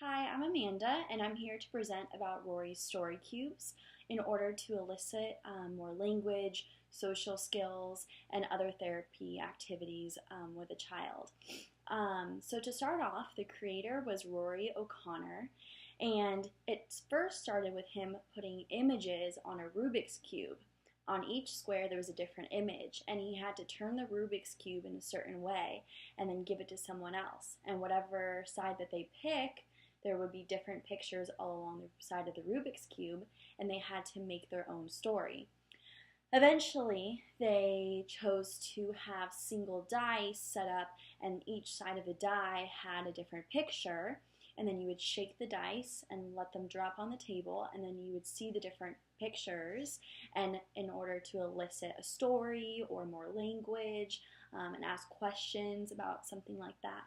Hi, I'm Amanda, and I'm here to present about Rory's story cubes in order to elicit more language, social skills, and other therapy activities with a child. So to start off, the creator was Rory O'Connor, and it first started with him putting images on a Rubik's Cube. On each square, there was a different image, and he had to turn the Rubik's Cube in a certain way and then give it to someone else. And whatever side that they pick, there would be different pictures all along the side of the Rubik's Cube, and they had to make their own story. Eventually, they chose to have single dice set up, and each side of the die had a different picture. And then you would shake the dice and let them drop on the table, and then you would see the different pictures. And in order to elicit a story or more language and ask questions about something like that.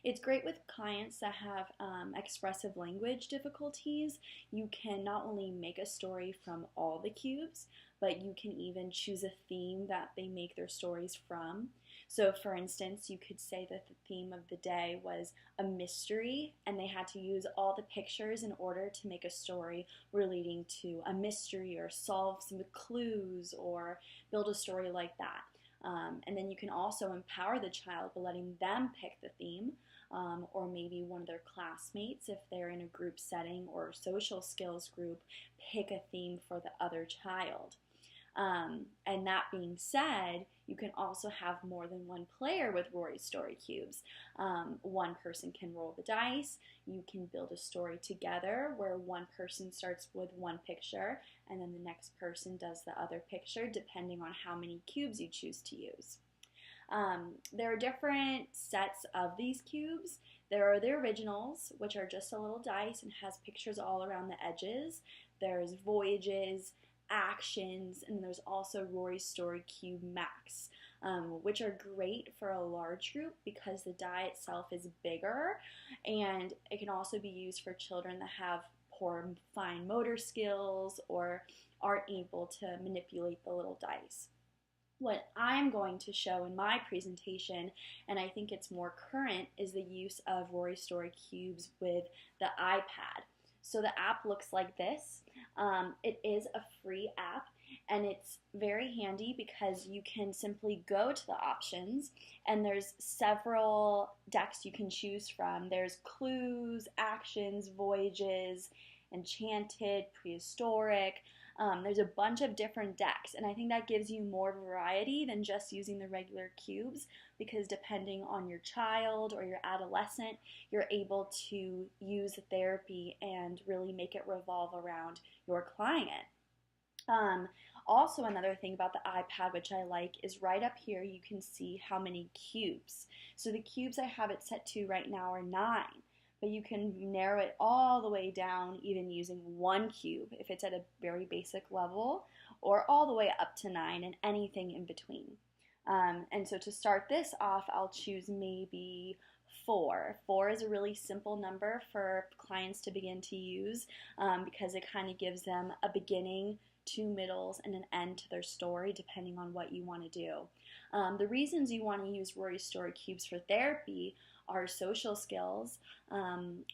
It's great with clients that have expressive language difficulties. You can not only make a story from all the cubes, but you can even choose a theme that they make their stories from. So for instance, you could say that the theme of the day was a mystery, and they had to use all the pictures in order to make a story relating to a mystery or solve some clues or build a story like that. And then you can also empower the child by letting them pick the theme, or maybe one of their classmates, if they're in a group setting or social skills group, pick a theme for the other child. And that being said, you can also have more than one player with Rory Story Cubes. One person can roll the dice. You can build a story together where one person starts with one picture and then the next person does the other picture, depending on how many cubes you choose to use. There are different sets of these cubes. There are the originals, which are just a little dice and has pictures all around the edges. There's voyages, actions, and there's also Rory's Story Cube Max, which are great for a large group because the die itself is bigger, and it can also be used for children that have poor fine motor skills or aren't able to manipulate the little dice. What I'm going to show in my presentation, and I think it's more current, is the use of Rory Story Cubes with the iPad. So the app looks like this. It is a free app, and it's very handy because you can simply go to the options, and there's several decks you can choose from. There's clues, actions, voyages, enchanted, prehistoric. There's a bunch of different decks, and I think that gives you more variety than just using the regular cubes, because depending on your child or your adolescent, you're able to use therapy and really make it revolve around your client. Also, another thing about the iPad, which I like, is right up here you can see how many cubes. So the cubes I have it set to right now are 9. But you can narrow it all the way down even using 1 cube if it's at a very basic level, or all the way up to 9 and anything in between. And so to start this off, I'll choose maybe 4. 4 is a really simple number for clients to begin to use because it kind of gives them a beginning, 2 middles, and an end to their story, depending on what you want to do. The reasons you want to use Rory Story Cubes for therapy are social skills.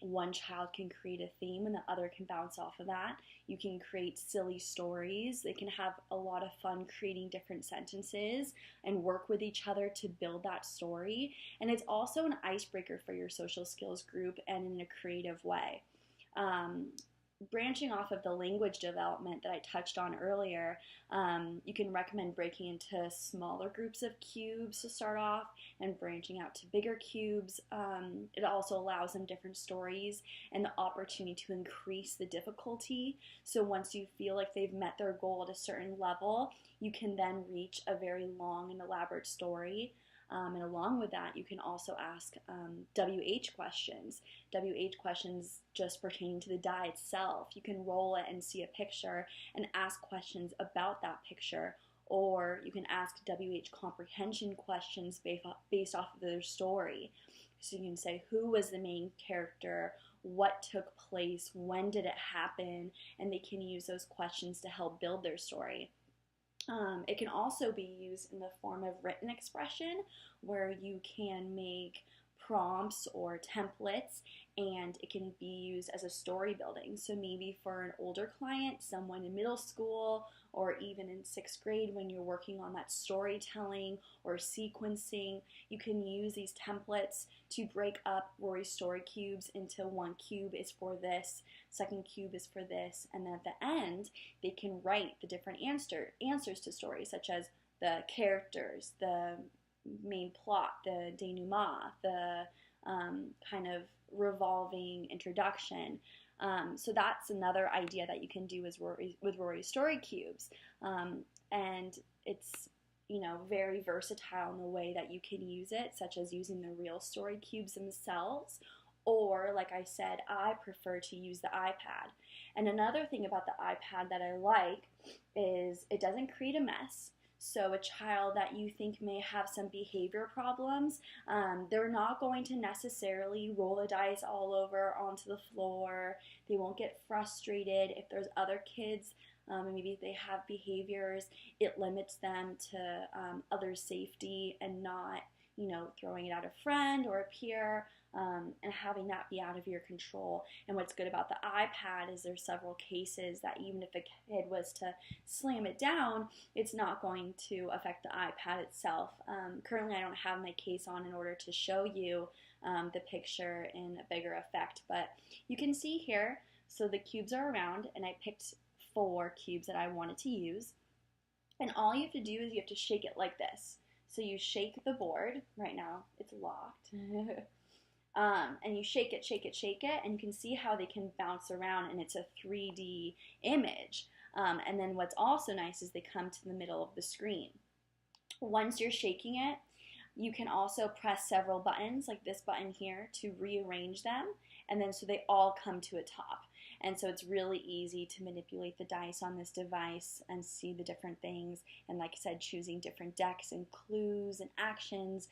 One child can create a theme and the other can bounce off of that. You can create silly stories. They can have a lot of fun creating different sentences and work with each other to build that story. And it's also an icebreaker for your social skills group and in a creative way. Branching off of the language development that I touched on earlier, you can recommend breaking into smaller groups of cubes to start off and branching out to bigger cubes. It also allows them different stories and the opportunity to increase the difficulty. So once you feel like they've met their goal at a certain level, you can then reach a very long and elaborate story. And along with that, you can also ask WH questions. WH questions just pertaining to the die itself. You can roll it and see a picture and ask questions about that picture. Or you can ask WH comprehension questions based off of their story. So you can say, who was the main character? What took place? When did it happen? And they can use those questions to help build their story. It can also be used in the form of written expression, where you can make prompts or templates, and it can be used as a story building. So maybe for an older client, someone in middle school, or even in 6th grade when you're working on that storytelling or sequencing, you can use these templates to break up Rory's story cubes into one cube is for this, second cube is for this, and then at the end, they can write the different answers to stories, such as the characters, the main plot, the denouement, the kind of revolving introduction. So that's another idea that you can do with Rory's story cubes. And it's, very versatile in the way that you can use it, such as using the real story cubes themselves. Or, like I said, I prefer to use the iPad. And another thing about the iPad that I like is it doesn't create a mess. So a child that you think may have some behavior problems, they're not going to necessarily roll the dice all over onto the floor. They won't get frustrated. If there's other kids, maybe they have behaviors, it limits them to others' safety and not, throwing it at a friend or a peer. And having that be out of your control. And what's good about the iPad is there's several cases that even if a kid was to slam it down, it's not going to affect the iPad itself. Currently, I don't have my case on in order to show you the picture in a bigger effect, but you can see here, so the cubes are around, and I picked 4 cubes that I wanted to use. And all you have to do is you have to shake it like this. So you shake the board. Right now, it's locked. And you shake it, and you can see how they can bounce around, and it's a 3D image. And then what's also nice is they come to the middle of the screen. Once you're shaking it, you can also press several buttons, like this button here, to rearrange them, and then so they all come to a top. And so it's really easy to manipulate the dice on this device and see the different things. And like I said, choosing different decks and clues and actions,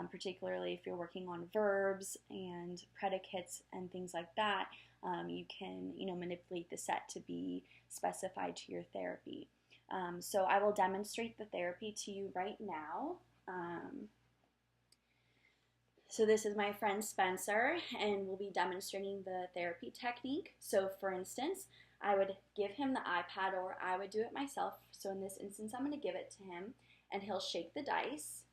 particularly if you're working on verbs and predicates and things like that, you can manipulate the set to be specified to your therapy. So I will demonstrate the therapy to you right now. So this is my friend Spencer, and we'll be demonstrating the therapy technique. So for instance, I would give him the iPad, or I would do it myself. So in this instance, I'm going to give it to him, and he'll shake the dice,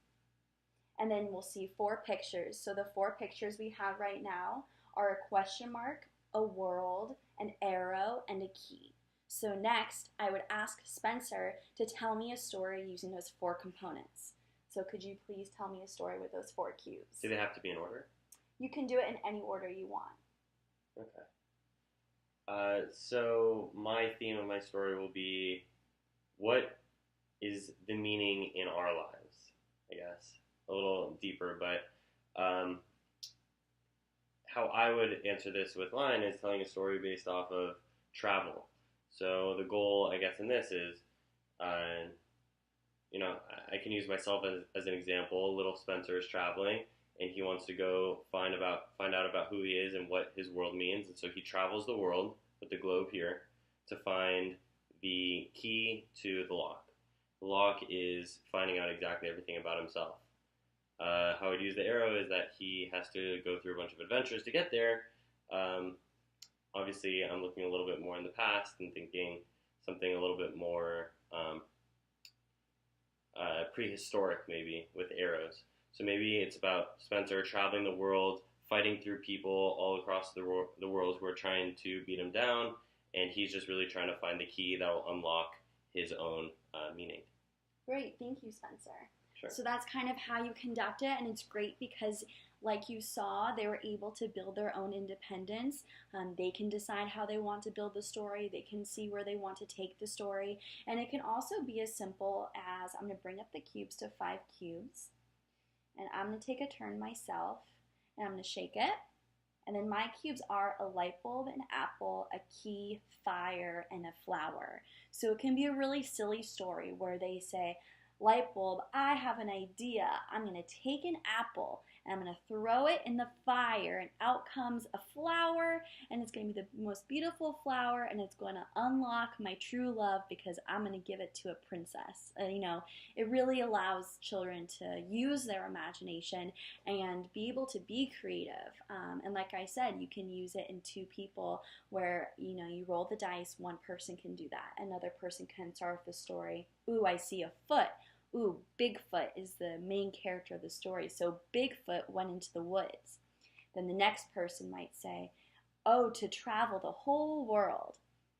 and then we'll see 4 pictures. So the 4 pictures we have right now are a question mark, a world, an arrow, and a key. So next, I would ask Spencer to tell me a story using those 4 components. So could you please tell me a story with those 4 cubes? Do they have to be in order? You can do it in any order you want. Okay. So my theme of my story will be, what is the meaning in our lives, I guess. A little deeper, but how I would answer this with line is telling a story based off of travel. So the goal, I guess, in this is, I can use myself as an example. Little Spencer is traveling, and he wants to go find out about who he is and what his world means. And so he travels the world with the globe here to find the key to the lock. The lock is finding out exactly everything about himself. How I'd use the arrow is that he has to go through a bunch of adventures to get there. Obviously, I'm looking a little bit more in the past and thinking something a little bit more prehistoric, maybe, with arrows. So maybe it's about Spencer traveling the world, fighting through people all across the world who are trying to beat him down, and he's just really trying to find the key that will unlock his own meaning. Great, thank you, Spencer. Sure. So that's kind of how you conduct it, and it's great because, like you saw, they were able to build their own independence. They can decide how they want to build the story. They can see where they want to take the story. And it can also be as simple as, I'm going to bring up the cubes to 5 cubes, and I'm going to take a turn myself, and I'm going to shake it. And then my cubes are a light bulb, an apple, a key, fire, and a flower. So it can be a really silly story where they say, Light bulb, I have an idea. I'm going to take an apple and I'm going to throw it in the fire, and out comes a flower, and it's going to be the most beautiful flower, and it's going to unlock my true love because I'm going to give it to a princess. It really allows children to use their imagination and be able to be creative. And like I said, you can use it in two people where, you roll the dice, one person can do that, another person can start with the story. Ooh, I see a foot. Ooh, Bigfoot is the main character of the story. So Bigfoot went into the woods. Then the next person might say, oh, to travel the whole world.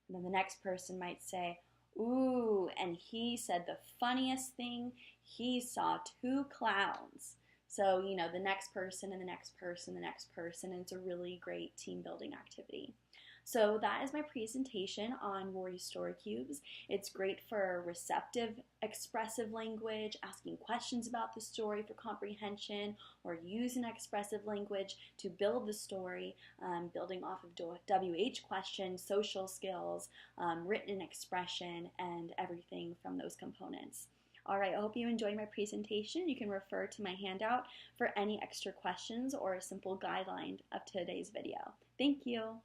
And then the next person might say, ooh, and he said the funniest thing, he saw two clowns. So, the next person and the next person, the next person, and it's a really great team building activity. So that is my presentation on Rory's Story Cubes. It's great for receptive, expressive language, asking questions about the story for comprehension, or using expressive language to build the story, building off of WH questions, social skills, written expression, and everything from those components. All right, I hope you enjoyed my presentation. You can refer to my handout for any extra questions or a simple guideline of today's video. Thank you.